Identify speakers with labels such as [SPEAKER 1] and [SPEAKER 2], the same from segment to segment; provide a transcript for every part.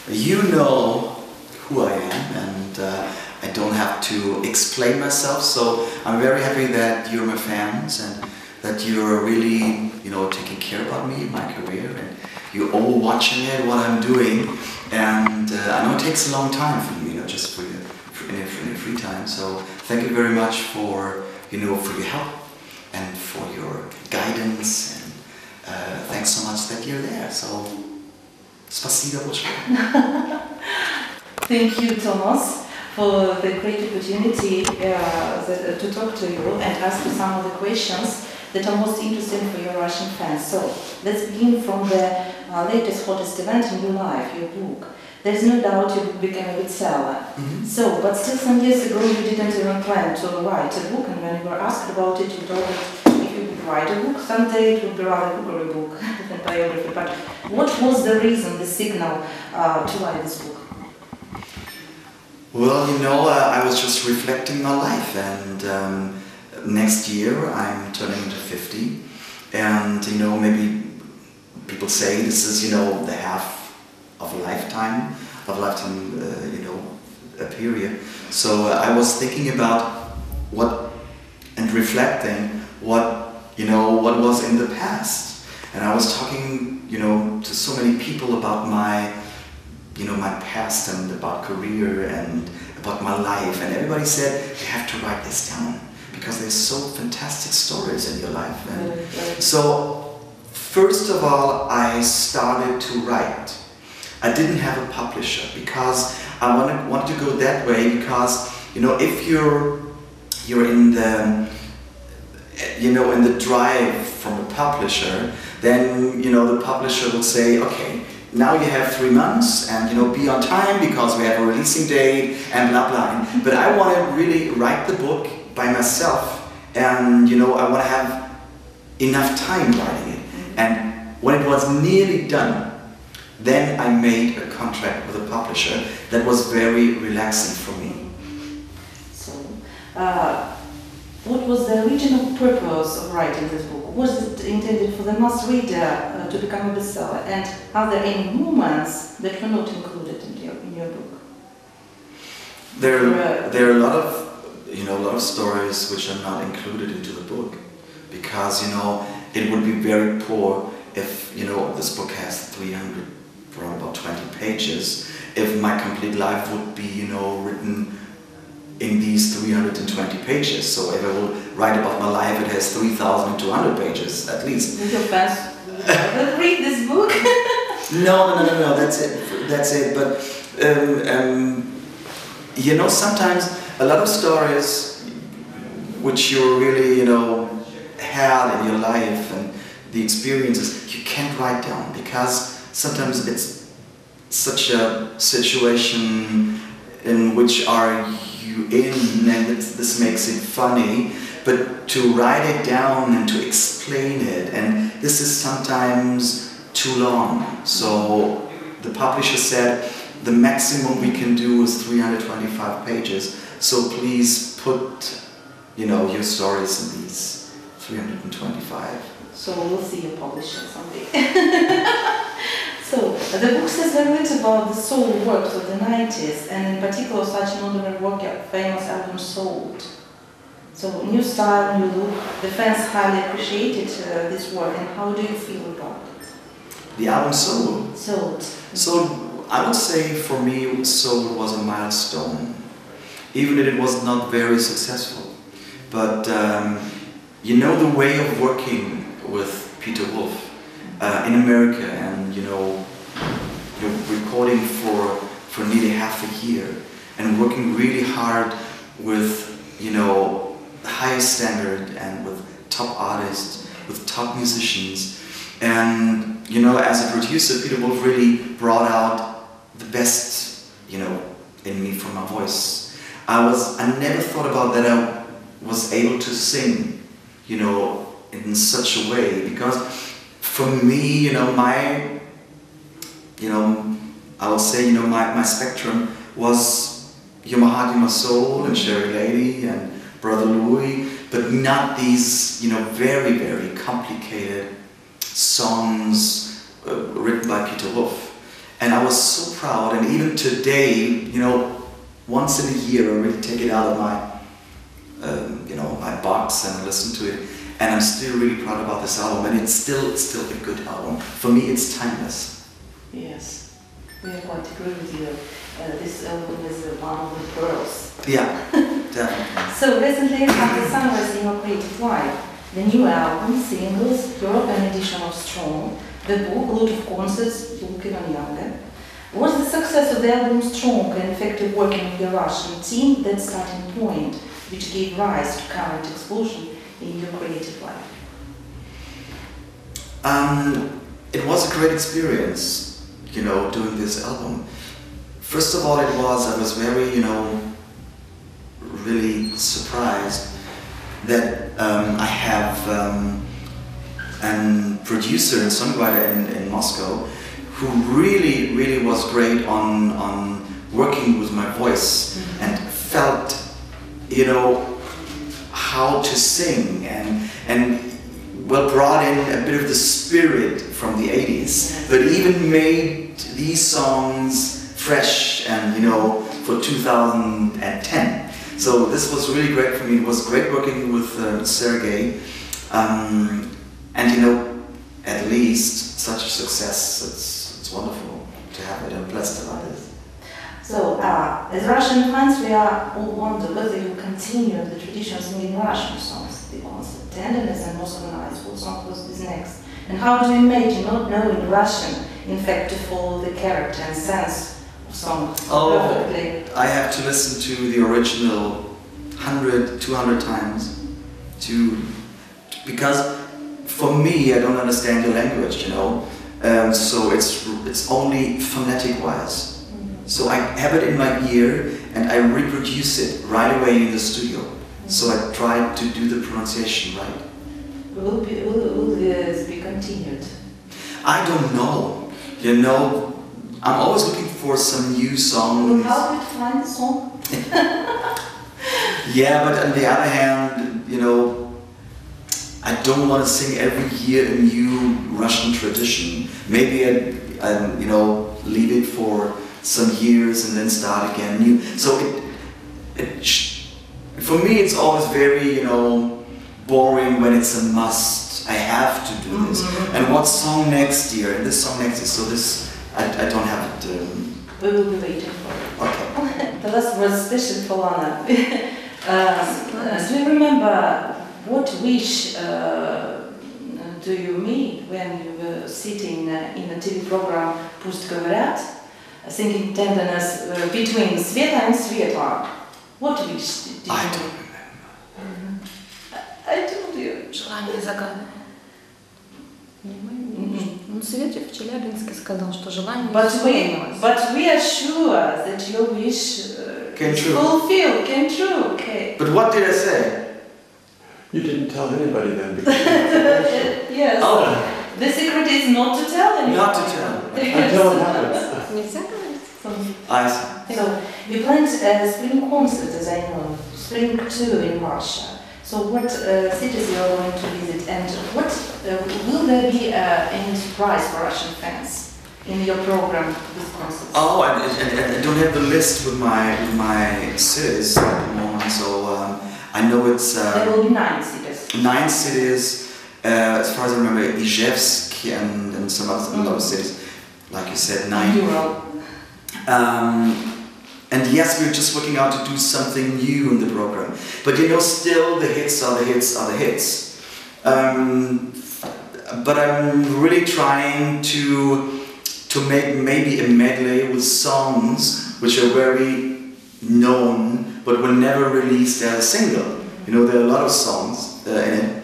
[SPEAKER 1] You know who I am, and I don't have to explain myself, so I'm very happy that you're my fans and that you're really, taking care about me, my career, and you're all watching it, what I'm doing. And I know it takes a long time for you, just for your free time. So thank you very much for your help and for your guidance. And thanks so much that you're there. So spasibо большое.
[SPEAKER 2] Thank you, Tomas, for the great opportunity to talk to you and ask you some of the questions that are most interesting for your Russian fans. So let's begin from the latest, hottest event in your life, your book. There's no doubt your book became a bestseller.
[SPEAKER 1] Mm-hmm.
[SPEAKER 2] So, but still some years ago you didn't even plan to write a book, and when you were asked about it, you told that if you would write a book, someday it would be rather book or a book, than biography. But what was the reason, the signal to write this book?
[SPEAKER 1] Well, I was just reflecting my life, and next year I'm turning into 50, and maybe people say this is the half of a lifetime, a period. So I was thinking about and reflecting what was in the past, and I was talking to so many people about my my past and about career and about my life, and everybody said you have to write this down because there's so fantastic stories in your life. And so first of all, I started to write. I didn't have a publisher because I wanted to go that way, because if you're in the in the drive from a publisher, then the publisher will say, okay, now you have 3 months and be on time because we have a releasing date and blah blah. But I want to really write the book by myself, and I want to have enough time writing it. And when it was nearly done, then I made a contract with a publisher that was very relaxing for me.
[SPEAKER 2] So, what was the original purpose of writing this book? Was it intended for the mass reader to become a bestseller? And are there any moments that were not included in your book?
[SPEAKER 1] There are a lot of stories which are not included into the book, because it would be very poor if this book has 300 around about 20 pages, if my complete life would be written in these 320 pages. So if I will write about my life, it has 3,200 pages at least.
[SPEAKER 2] Would your fans read this book?
[SPEAKER 1] No, that's it. But sometimes a lot of stories which you really had in your life and the experiences you can't write down, because sometimes it's such a situation in which are you in, and this makes it funny, but to write it down and to explain it, and this is sometimes too long. So the publisher said the maximum we can do is 325 pages, so please put your stories in these 325.
[SPEAKER 2] So we'll see your publisher someday. So the book says very little about the soul works of the 90s, and in particular such an ordinary work, famous album Sold. So new style, new look, the fans highly appreciated this work, and how do you feel about it?
[SPEAKER 1] The album Sold?
[SPEAKER 2] Sold.
[SPEAKER 1] So I would say for me Sold was a milestone, even if it was not very successful. But the way of working with Peter Wolf in America, and you're recording for nearly half a year and working really hard with the highest standard and with top artists, with top musicians, and as a producer, Peter Wolf really brought out the best in me from my voice. I never thought about that I was able to sing in such a way, because for me, I would say, my spectrum was You're My Heart, You're My Soul, and Cherry Lady, and Brother Louie, but not these, very, very complicated songs written by Peter Wolf. And I was so proud, and even today, you know, once in a year I really take it out of my, you know, my box and listen to it. And I'm still really proud about this album, and it's still a good album. For me, it's timeless.
[SPEAKER 2] Yes, we are quite agree with you. This album is one of the pearls.
[SPEAKER 1] Yeah, definitely.
[SPEAKER 2] So recently, after summarizing your creative life, the new album, singles, European edition of Strong, the book, a lot of concerts, Looking on Younger. Was the success of the album Strong and effective working with the Russian team that starting point which gave rise to current explosion in your creative life?
[SPEAKER 1] It was a great experience, you know, doing this album. First of all, I was very, you know, really surprised that I have a producer and songwriter in Moscow who really was great on working with my voice and felt, you know, how to sing and well, brought in a bit of the spirit from the 80s, but even made these songs fresh and, you know, for 2010. So this was really great for me. It was great working with Sergei, and you know, at least such a success. It's wonderful to have it. I'm blessed about this.
[SPEAKER 2] So, as Russian fans, we are all wonder whether you continue the tradition of singing Russian songs, the concert, Tenderness and Moscow Nights. What song was this next? And how do you imagine not knowing Russian, in fact, to follow the character and sense of songs perfectly?
[SPEAKER 1] I have to listen to the original 100, 200 times because for me, I don't understand the language, you know. So it's only phonetic-wise. So I have it in my ear and I reproduce it right away in the studio. So I try to do the pronunciation right.
[SPEAKER 2] Will this be continued?
[SPEAKER 1] I don't know. You know, I'm always looking for some new songs.
[SPEAKER 2] Will help you to find the song?
[SPEAKER 1] Yeah, but on the other hand, you know, I don't want to sing every year a new Russian tradition. Maybe I you know, leave it for some years and then start again new. So for me, it's always very, you know, boring when it's a must. I have to do this. And what song next year? And this song next year. So this, I don't have it.
[SPEAKER 2] We will be waiting for it.
[SPEAKER 1] Okay.
[SPEAKER 2] The last was special for Lana. Do you remember what wish do you mean when you were sitting in a TV program Pust говорят, singing Tenderness between Sveta and Svetlana? What wish did you
[SPEAKER 1] I
[SPEAKER 2] mean?
[SPEAKER 1] don't remember.
[SPEAKER 2] I told you.
[SPEAKER 3] Желание загадывание. Он Свете в Челябинске сказал, что желание исполнилось.
[SPEAKER 2] But we are sure that your wish
[SPEAKER 1] Came true.
[SPEAKER 2] fulfilled, came true. Okay.
[SPEAKER 1] But what did I say?
[SPEAKER 4] You didn't tell anybody then. Because
[SPEAKER 2] Yes.
[SPEAKER 1] Oh,
[SPEAKER 2] The secret is not to tell anyone.
[SPEAKER 1] not to tell.
[SPEAKER 4] until it happens.
[SPEAKER 3] Нельзя говорить?
[SPEAKER 1] I see.
[SPEAKER 2] So you planned a spring concert, as I know, spring tour in Russia. So what cities you are going to visit, and what will there be any surprise for Russian fans in your program this concert?
[SPEAKER 1] Oh, I don't have the list with my cities at the moment, so I know it's
[SPEAKER 2] There will be 9 cities.
[SPEAKER 1] 9 cities. As far as I remember, Izhevsk and some other cities, like you said, 9.
[SPEAKER 2] Europe.
[SPEAKER 1] And yes, we're just working out to do something new in the program. But you know, still the hits are the hits are the hits. But I'm really trying to make maybe a medley with songs which are very known but were never released as a single. You know, there are a lot of songs in it.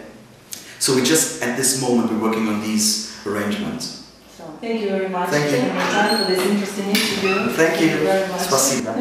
[SPEAKER 1] So we just, at this moment, we're working on these arrangements.
[SPEAKER 2] So thank you very much
[SPEAKER 1] Thank
[SPEAKER 2] for
[SPEAKER 1] you.
[SPEAKER 2] taking the time for this interesting interview.
[SPEAKER 1] Thank you.
[SPEAKER 2] very much.
[SPEAKER 1] Спасибо.